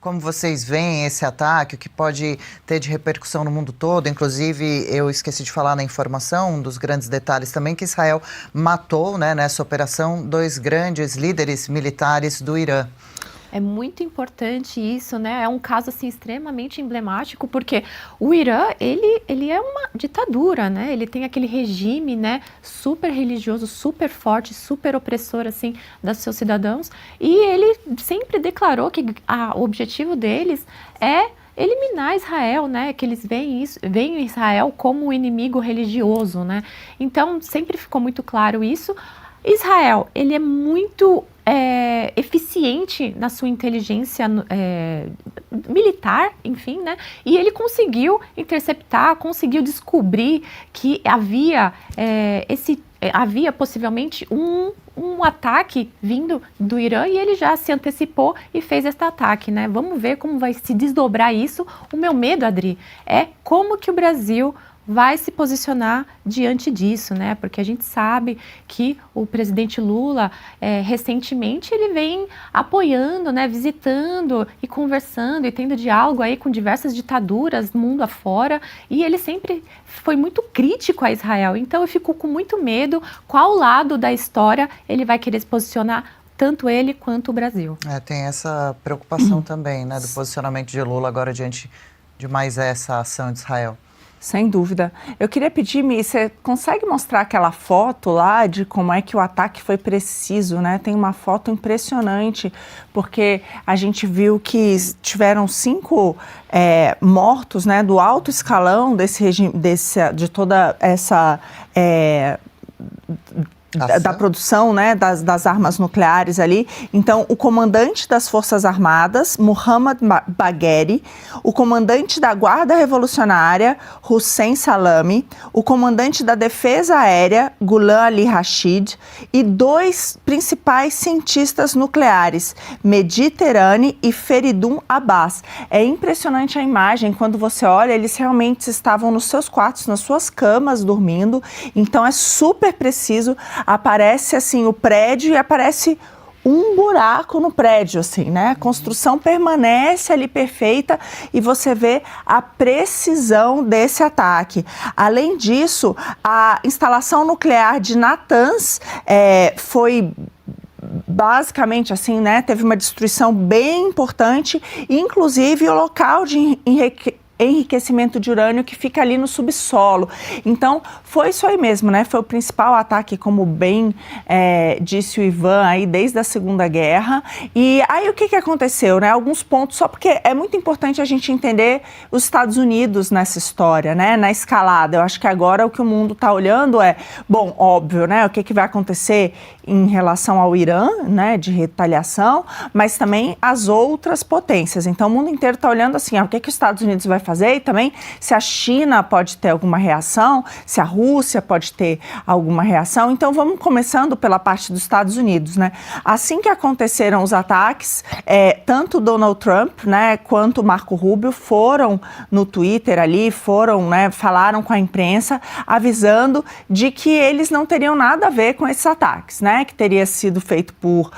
como vocês veem esse ataque, o que pode ter de repercussão no mundo todo. Inclusive, eu esqueci de falar na informação, um dos grandes detalhes também, que Israel matou, né, nessa operação 2 grandes líderes militares do Irã. É muito importante isso, né? É um caso assim extremamente emblemático, porque o Irã, ele é uma ditadura, né? Ele tem aquele regime, né, super religioso, super forte, super opressor assim dos seus cidadãos, e ele sempre declarou que o objetivo deles é eliminar Israel, né? Que eles veem Israel como um inimigo religioso, né? Então sempre ficou muito claro isso. Israel, ele é muito eficiente na sua inteligência militar, enfim, né? E ele conseguiu interceptar, conseguiu descobrir que havia possivelmente um ataque vindo do Irã, e ele já se antecipou e fez esse ataque, né? Vamos ver como vai se desdobrar isso. O meu medo, Adri, é como que o Brasil vai se posicionar diante disso, né? Porque a gente sabe que o presidente Lula, recentemente, ele vem apoiando, né? Visitando e conversando e tendo diálogo aí com diversas ditaduras mundo afora, e ele sempre foi muito crítico a Israel. Então eu fico com muito medo qual lado da história ele vai querer se posicionar, tanto ele quanto o Brasil. Tem essa preocupação também, né? Do posicionamento de Lula agora diante de mais essa ação de Israel. Sem dúvida. Eu queria pedir, Mi, você consegue mostrar aquela foto lá de como é que o ataque foi preciso, né? Tem uma foto impressionante, porque a gente viu que tiveram 5 mortos, né, do alto escalão desse regime, de toda essa... Da produção, né, das armas nucleares ali. Então, o comandante das Forças Armadas, Mohammad Bagheri, o comandante da Guarda Revolucionária, Hussein Salami, o comandante da Defesa Aérea, Ghulam Ali Rashid, e 2 principais cientistas nucleares, Mehdi Terani e Feridun Abbas. É impressionante a imagem, quando você olha, eles realmente estavam nos seus quartos, nas suas camas, dormindo. Então, é super preciso. Aparece assim o prédio e aparece um buraco no prédio, assim, né? A construção permanece ali perfeita e você vê a precisão desse ataque. Além disso, a instalação nuclear de Natanz foi basicamente assim, né? Teve uma destruição bem importante, inclusive o local de enriquecimento de urânio que fica ali no subsolo. Então, foi isso aí mesmo, né? Foi o principal ataque, como bem disse o Ivan, aí desde a Segunda Guerra. E aí o que aconteceu, né? Alguns pontos, só porque é muito importante a gente entender os Estados Unidos nessa história, né? Na escalada. Eu acho que agora o que o mundo está olhando bom, óbvio, né? O que vai acontecer em relação ao Irã, né? De retaliação, mas também as outras potências. Então, o mundo inteiro está olhando assim, o que os Estados Unidos vai fazer, e também se a China pode ter alguma reação, se a Rússia pode ter alguma reação. Então vamos começando pela parte dos Estados Unidos, né? Assim que aconteceram os ataques, tanto Donald Trump, né, quanto Marco Rubio foram no Twitter ali, né, falaram com a imprensa, avisando de que eles não teriam nada a ver com esses ataques, né, que teria sido feito por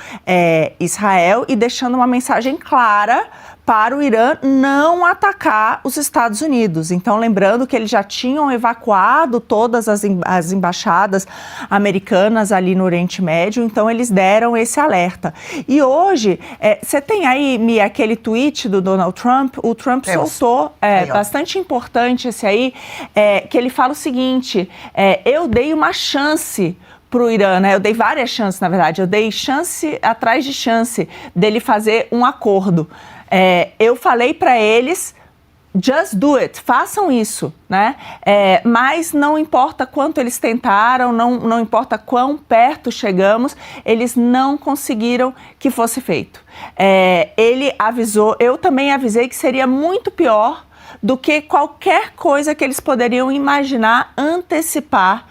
Israel, e deixando uma mensagem clara para o Irã não atacar os Estados Unidos. Então, lembrando que eles já tinham evacuado todas as embaixadas americanas ali no Oriente Médio, então eles deram esse alerta. E hoje, você tem aí, Mia, aquele tweet do Donald Trump, o Trump soltou, bastante importante esse aí, que ele fala o seguinte, eu dei uma chance para o Irã, né? Eu dei várias chances, na verdade, eu dei chance atrás de chance dele fazer um acordo. Eu falei para eles, just do it, façam isso, né? Mas não importa quanto eles tentaram, não importa quão perto chegamos, eles não conseguiram que fosse feito. Ele avisou, eu também avisei que seria muito pior do que qualquer coisa que eles poderiam imaginar, antecipar,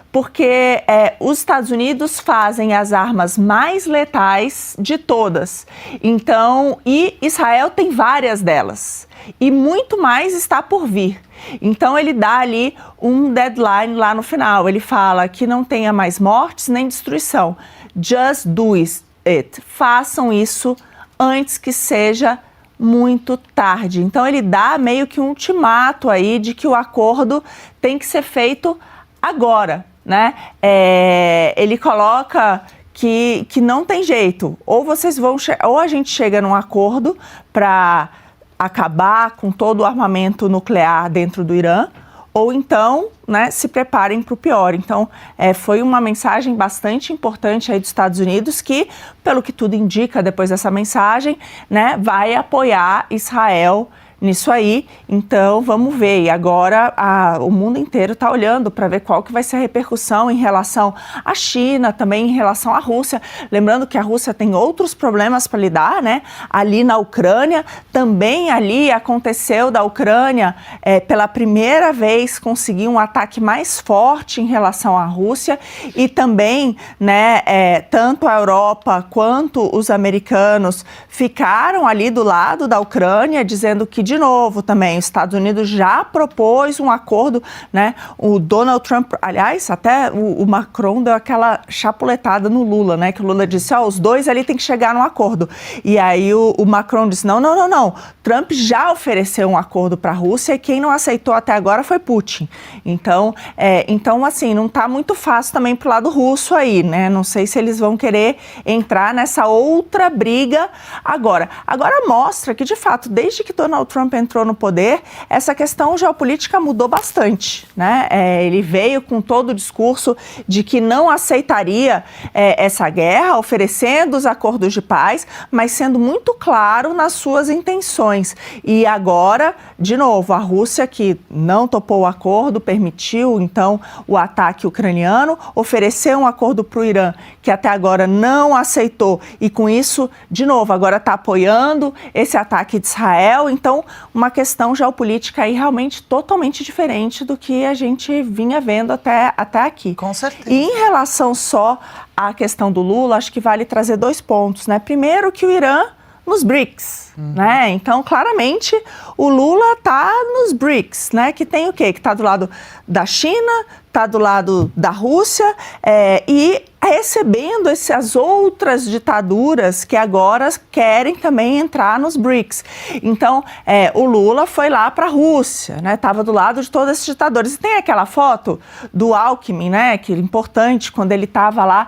porque os Estados Unidos fazem as armas mais letais de todas. Então, e Israel tem várias delas. E muito mais está por vir. Então, ele dá ali um deadline lá no final. Ele fala que não tenha mais mortes nem destruição. Just do it. Façam isso antes que seja muito tarde. Então ele dá meio que um ultimato aí de que o acordo tem que ser feito agora, né? Ele coloca que não tem jeito, ou a gente chega num acordo para acabar com todo o armamento nuclear dentro do Irã, ou então, né, se preparem para o pior. Então, foi uma mensagem bastante importante aí dos Estados Unidos que, pelo que tudo indica depois dessa mensagem, né, vai apoiar Israel nisso aí. Então, vamos ver. E agora o mundo inteiro está olhando para ver qual que vai ser a repercussão em relação à China, também em relação à Rússia. Lembrando que a Rússia tem outros problemas para lidar, né? Ali na Ucrânia, também ali aconteceu da Ucrânia, pela primeira vez, conseguir um ataque mais forte em relação à Rússia e também, né, tanto a Europa quanto os americanos ficaram ali do lado da Ucrânia, dizendo que, de novo, também, os Estados Unidos já propôs um acordo, né? O Donald Trump, aliás, até o Macron deu aquela chapuletada no Lula, né? Que o Lula disse, os dois ali tem que chegar num acordo. E aí o Macron disse, não. Trump já ofereceu um acordo para a Rússia e quem não aceitou até agora foi Putin. Então, assim, não está muito fácil também pro lado russo aí, né? Não sei se eles vão querer entrar nessa outra briga agora. Agora mostra que, de fato, desde que Donald Trump entrou no poder, essa questão geopolítica mudou bastante, né? Ele veio com todo o discurso de que não aceitaria essa guerra, oferecendo os acordos de paz, mas sendo muito claro nas suas intenções. E agora, de novo, a Rússia, que não topou o acordo, permitiu, então, o ataque ucraniano, ofereceu um acordo para o Irã, que até agora não aceitou, e com isso, de novo, agora está apoiando esse ataque de Israel. Então, uma questão geopolítica aí realmente totalmente diferente do que a gente vinha vendo até aqui. Com certeza. E em relação só à questão do Lula, acho que vale trazer 2 pontos, né? Primeiro, que o Irã nos BRICS, né? Então, claramente, o Lula está nos BRICS, né? Que tem o quê? Que está do lado da China, está do lado da Rússia e recebendo essas outras ditaduras que agora querem também entrar nos BRICS. Então, o Lula foi lá para a Rússia, né? Estava do lado de todos esses ditadores. E tem aquela foto do Alckmin, né? Que é importante, quando ele estava lá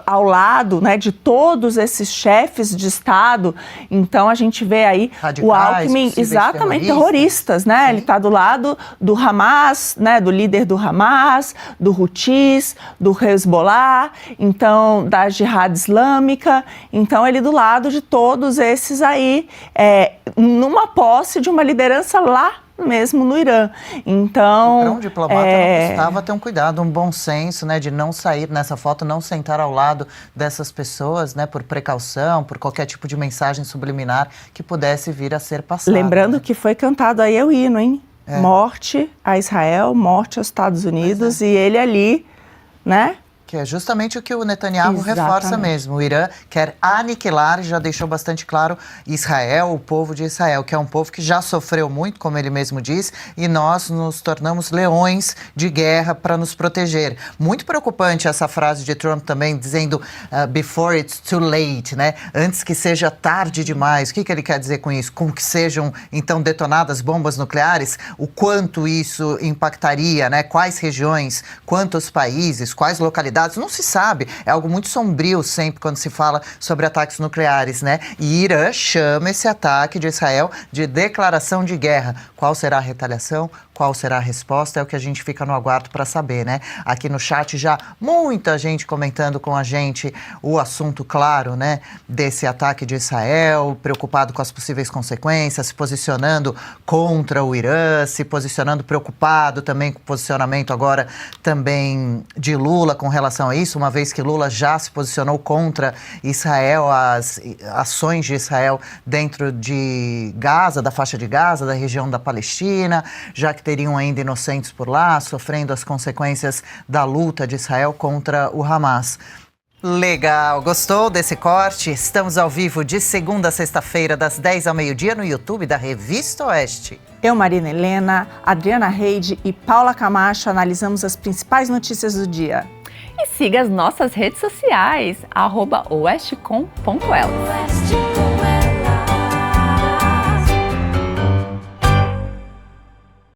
ao lado, né, de todos esses chefes de Estado. Então, a gente vê aí radicais, o Alckmin, exatamente, terroristas, né? Sim. Ele está do lado do Hamas, né? Do líder do Hamas, do Houthis, do Hezbollah, então da Jihad Islâmica. Então ele do lado de todos esses aí, numa posse de uma liderança lá mesmo no Irã. Então, para um diplomata não custava ter um cuidado, um bom senso, né, de não sair nessa foto, não sentar ao lado dessas pessoas, né, por precaução, por qualquer tipo de mensagem subliminar que pudesse vir a ser passada. Lembrando, né, que foi cantado aí o hino, hein? É. Morte a Israel, morte aos Estados Unidos, e ele ali, né? Que é justamente o que o Netanyahu reforça mesmo. O Irã quer aniquilar, já deixou bastante claro, Israel, o povo de Israel, que é um povo que já sofreu muito, como ele mesmo diz, e nós nos tornamos leões de guerra para nos proteger. Muito preocupante essa frase de Trump também, dizendo before it's too late, né? Antes que seja tarde demais. O que ele quer dizer com isso? Como que sejam, então, detonadas bombas nucleares? O quanto isso impactaria, né? Quais regiões, quantos países, quais localidades? Não se sabe, é algo muito sombrio sempre quando se fala sobre ataques nucleares, né? E Irã chama esse ataque de Israel de declaração de guerra. Qual será a retaliação? Qual será a resposta? É o que a gente fica no aguardo para saber, né? Aqui no chat já muita gente comentando com a gente o assunto, claro, né? Desse ataque de Israel, preocupado com as possíveis consequências, se posicionando contra o Irã, se posicionando preocupado também com o posicionamento agora também de Lula com relação a isso, uma vez que Lula já se posicionou contra Israel, as ações de Israel dentro de Gaza, da faixa de Gaza, da região da Palestina, já que teriam ainda inocentes por lá, sofrendo as consequências da luta de Israel contra o Hamas. Legal, gostou desse corte? Estamos ao vivo de segunda a sexta-feira, das 10 ao meio-dia, no YouTube da Revista Oeste. Eu, Marina Helena, Adriana Reide e Paula Camacho analisamos as principais notícias do dia. E siga as nossas redes sociais, @oestcom.elas.